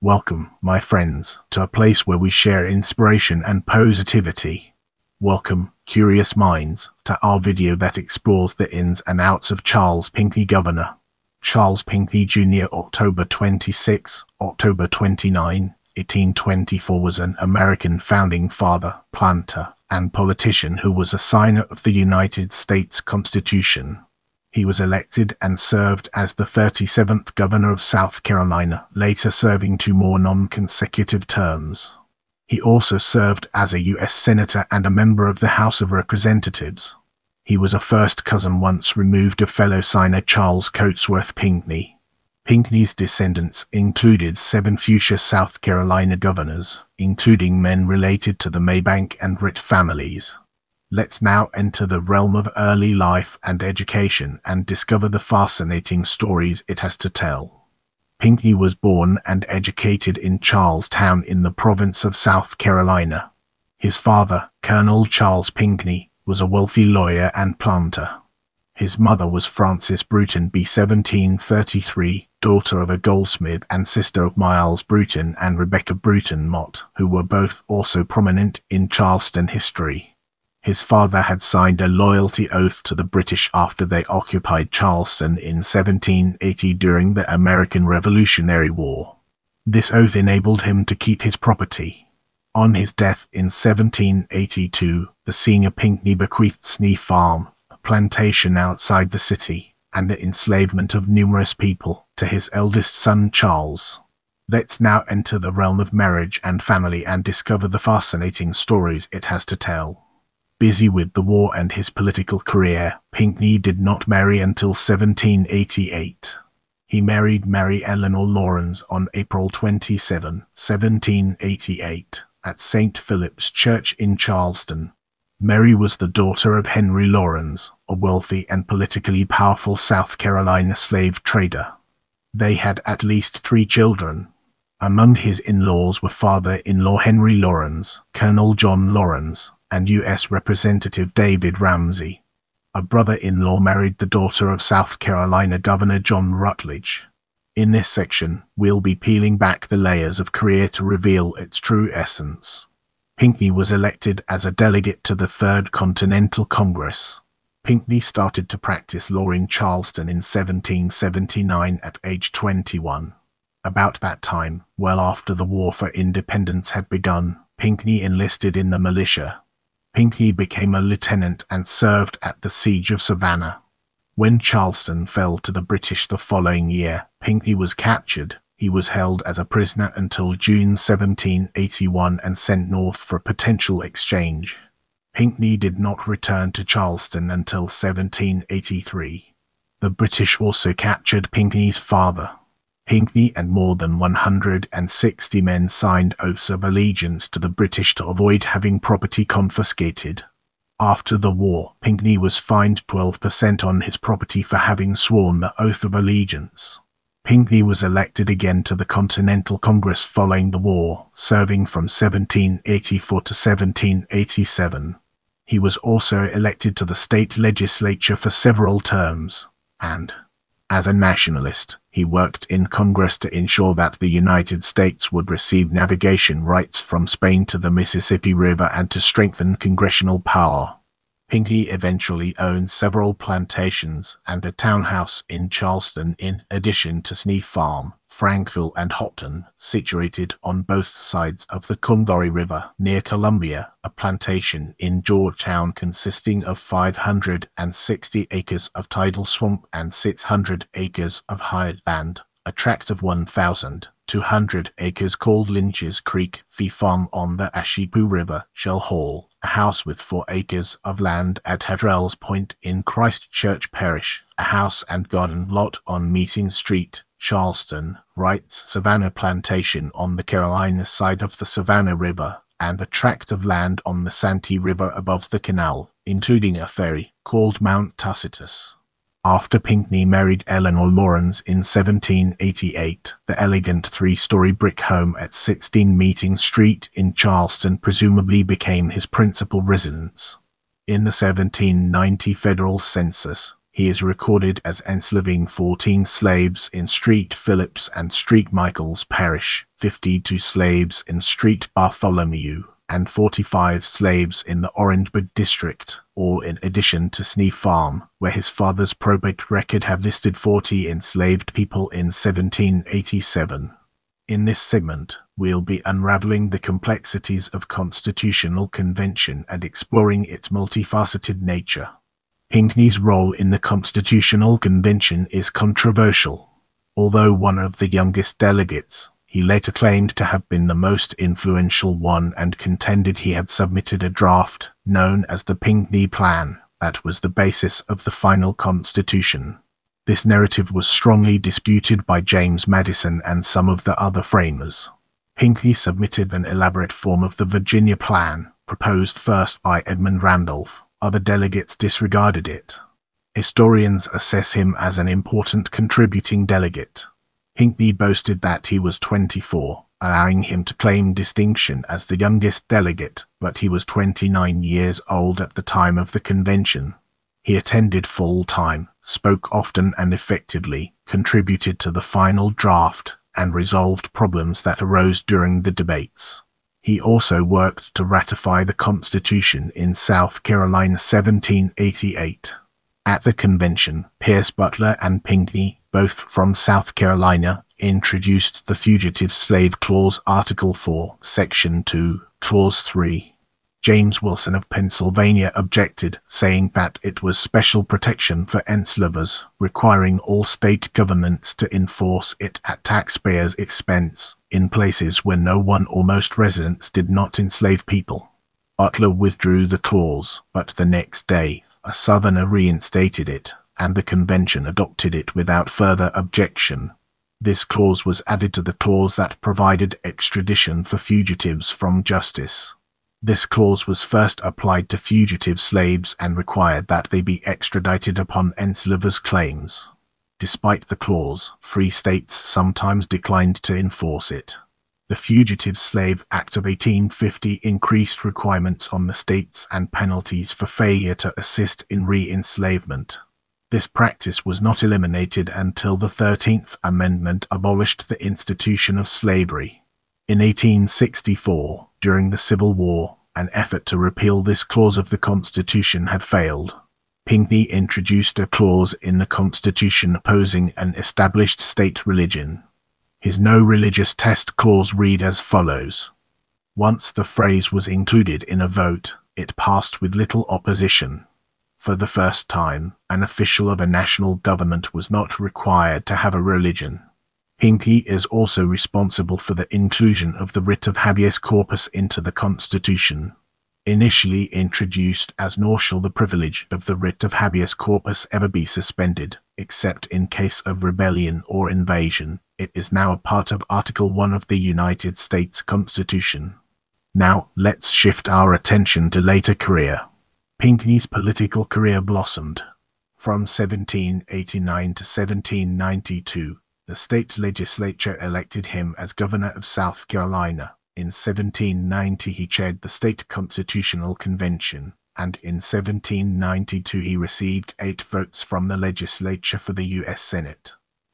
Welcome, my friends, to a place where we share inspiration and positivity. Welcome, curious minds, to our video that explores the ins and outs of Charles Pinckney, Governor. Charles Pinckney Junior, October 26, October 29, 1824, was an American founding father, planter, and politician who was a signer of the United States Constitution. He was elected and served as the 37th Governor of South Carolina, later serving 2 more non-consecutive terms. He also served as a U.S. Senator and a member of the House of Representatives. He was a first cousin once removed of fellow signer Charles Cotesworth Pinckney. Pinckney's descendants included 7 future South Carolina governors, including men related to the Maybank and Rhett families. Let's now enter the realm of early life and education and discover the fascinating stories it has to tell. Pinckney was born and educated in Charlestown in the province of South Carolina. His father, Colonel Charles Pinckney, was a wealthy lawyer and planter. His mother was Frances Bruton B. 1733, daughter of a goldsmith and sister of Miles Bruton and Rebecca Bruton Mott, who were both also prominent in Charleston history. His father had signed a loyalty oath to the British after they occupied Charleston in 1780 during the American Revolutionary War. This oath enabled him to keep his property. On his death in 1782, the senior Pinckney bequeathed Sneef Farm, a plantation outside the city, and the enslavement of numerous people, to his eldest son Charles. Let's now enter the realm of marriage and family and discover the fascinating stories it has to tell. Busy with the war and his political career, Pinckney did not marry until 1788. He married Mary Eleanor Lawrence on April 27, 1788, at St. Philip's Church in Charleston. Mary was the daughter of Henry Lawrence, a wealthy and politically powerful South Carolina slave trader. They had at least 3 children. Among his in-laws were father-in-law Henry Lawrence, Colonel John Lawrence, and U.S. Representative David Ramsey. A brother-in-law married the daughter of South Carolina Governor John Rutledge. In this section, we'll be peeling back the layers of career to reveal its true essence. Pinckney was elected as a delegate to the Third Continental Congress. Pinckney started to practice law in Charleston in 1779 at age 21. About that time, well after the War for Independence had begun, Pinckney enlisted in the militia. Pinckney became a lieutenant and served at the Siege of Savannah. When Charleston fell to the British the following year, Pinckney was captured. He was held as a prisoner until June 1781 and sent north for potential exchange. Pinckney did not return to Charleston until 1783. The British also captured Pinckney's father. Pinckney and more than 160 men signed oaths of allegiance to the British to avoid having property confiscated. After the war, Pinckney was fined 12% on his property for having sworn the oath of allegiance. Pinckney was elected again to the Continental Congress following the war, serving from 1784 to 1787. He was also elected to the state legislature for several terms, and, as a nationalist, he worked in Congress to ensure that the United States would receive navigation rights from Spain to the Mississippi River and to strengthen congressional power. Pinckney eventually owned several plantations and a townhouse in Charleston in addition to Sneef Farm, Frankville and Hopton, situated on both sides of the Congaree River near Columbia, a plantation in Georgetown consisting of 560 acres of tidal swamp and 600 acres of hired land, a tract of 1,200 acres called Lynch's Creek Fee Farm on the Ashepoo River, Shell Hall, a house with 4 acres of land at Hadrell's Point in Christchurch Parish, a house and garden lot on Meeting Street, Charleston, Wright's Savannah Plantation on the Carolina side of the Savannah River, and a tract of land on the Santee River above the canal, including a ferry, called Mount Tacitus. After Pinckney married Eleanor Lawrence in 1788, the elegant 3-story brick home at 16 Meeting Street in Charleston presumably became his principal residence. In the 1790 federal census, he He is recorded as enslaving 14 slaves in Street Phillips and Street Michaels Parish, 52 slaves in Street Bartholomew, and 45 slaves in the Orangeburg district, all in addition to Sneef Farm, where his father's probate record had listed 40 enslaved people in 1787. In this segment, we'll be unraveling the complexities of constitutional convention and exploring its multifaceted nature. Pinckney's role in the Constitutional Convention is controversial. Although one of the youngest delegates, he later claimed to have been the most influential one and contended he had submitted a draft, known as the Pinckney Plan, that was the basis of the final Constitution. This narrative was strongly disputed by James Madison and some of the other framers. Pinckney submitted an elaborate form of the Virginia Plan, proposed first by Edmund Randolph. Other delegates disregarded it. Historians assess him as an important contributing delegate. Pinckney boasted that he was 24, allowing him to claim distinction as the youngest delegate, but he was 29 years old at the time of the convention. He attended full-time, spoke often and effectively, contributed to the final draft, and resolved problems that arose during the debates. He also worked to ratify the Constitution in South Carolina 1788. At the convention, Pierce Butler and Pinckney, both from South Carolina, introduced the Fugitive Slave Clause Article 4, Section 2, Clause 3. James Wilson of Pennsylvania objected, saying that it was special protection for enslavers, requiring all state governments to enforce it at taxpayers' expense, in places where no one or most residents did not enslave people. Butler withdrew the clause, but the next day, a Southerner reinstated it, and the convention adopted it without further objection. This clause was added to the clause that provided extradition for fugitives from justice. This clause was first applied to fugitive slaves and required that they be extradited upon enslavers' claims. Despite the clause, free states sometimes declined to enforce it. The Fugitive Slave Act of 1850 increased requirements on the states and penalties for failure to assist in re-enslavement. This practice was not eliminated until the 13th Amendment abolished the institution of slavery. In 1864, during the Civil War, an effort to repeal this clause of the Constitution had failed. Pinckney introduced a clause in the Constitution opposing an established state religion. His No Religious Test clause read as follows. Once the phrase was included in a vote, it passed with little opposition. For the first time, an official of a national government was not required to have a religion. Pinckney is also responsible for the inclusion of the writ of habeas corpus into the Constitution. Initially introduced as nor shall the privilege of the writ of habeas corpus ever be suspended, except in case of rebellion or invasion, it is now a part of Article 1 of the United States Constitution. Now, let's shift our attention to later career. Pinckney's political career blossomed. From 1789 to 1792, the state legislature elected him as governor of South Carolina. In 1790 he chaired the state constitutional convention, and in 1792 he received 8 votes from the legislature for the U.S. Senate.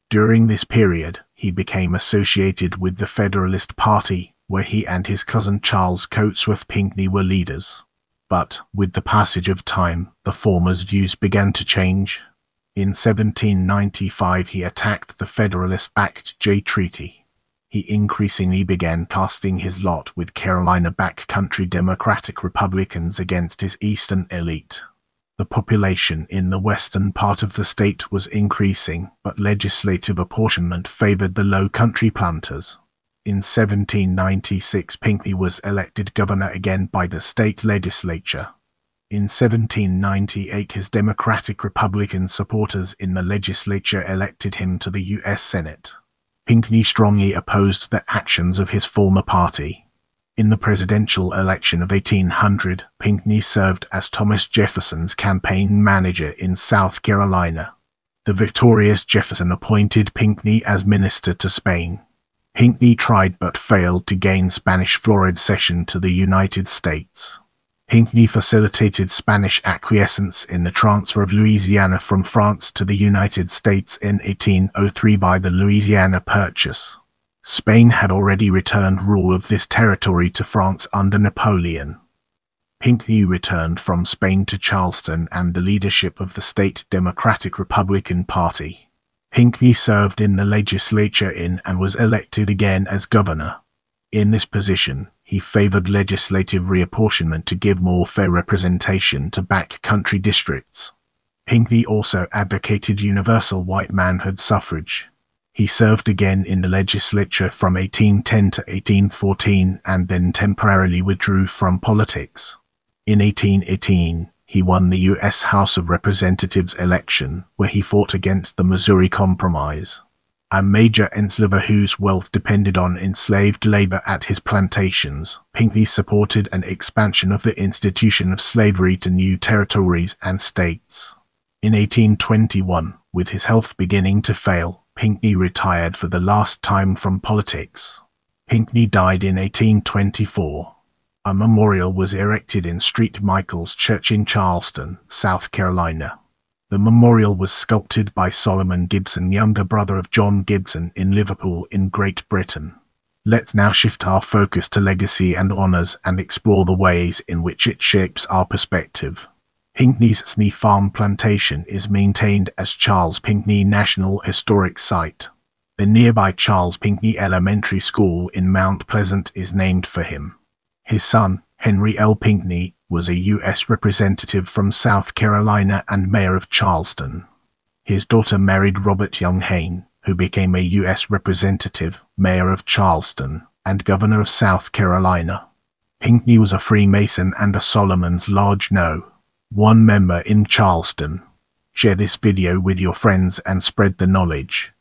During this period, he became associated with the Federalist Party, where he and his cousin Charles Cotesworth Pinckney were leaders. But, with the passage of time, the former's views began to change. In 1795 he attacked the Federalist Act J Treaty. He increasingly began casting his lot with Carolina backcountry Democratic Republicans against his eastern elite. The population in the western part of the state was increasing, but legislative apportionment favored the low country planters. In 1796 Pinckney was elected governor again by the state legislature. In 1798 his Democratic-Republican supporters in the legislature elected him to the U.S. Senate. Pinckney strongly opposed the actions of his former party. In the presidential election of 1800, Pinckney served as Thomas Jefferson's campaign manager in South Carolina. The victorious Jefferson appointed Pinckney as minister to Spain. Pinckney tried but failed to gain Spanish florid cession to the United States. Pinckney facilitated Spanish acquiescence in the transfer of Louisiana from France to the United States in 1803 by the Louisiana Purchase. Spain had already returned rule of this territory to France under Napoleon. Pinckney returned from Spain to Charleston and the leadership of the state Democratic Republican Party. Pinckney served in the legislature and was elected again as governor. In this position, he favored legislative reapportionment to give more fair representation to back-country districts. Pinckney also advocated universal white manhood suffrage. He served again in the legislature from 1810 to 1814 and then temporarily withdrew from politics. In 1818, he won the U.S. House of Representatives election, where he fought against the Missouri Compromise, a major enslaver whose wealth depended on enslaved labor at his plantations. Pinckney supported an expansion of the institution of slavery to new territories and states. In 1821, with his health beginning to fail, Pinckney retired for the last time from politics. Pinckney died in 1824. A memorial was erected in St. Michael's Church in Charleston, South Carolina. The memorial was sculpted by Solomon Gibson, younger brother of John Gibson, in Liverpool in Great Britain. Let's now shift our focus to legacy and honors and explore the ways in which it shapes our perspective. Pinckney's Snee Farm Plantation is maintained as Charles Pinckney National Historic Site. The nearby Charles Pinckney Elementary School in Mount Pleasant is named for him. His son, Henry L. Pinckney, was a U.S. representative from South Carolina and mayor of Charleston. His daughter married Robert Young Hayne, who became a U.S. representative, mayor of Charleston, and governor of South Carolina. Pinckney was a Freemason and a Solomon's Lodge No. 1 member in Charleston. Share this video with your friends and spread the knowledge.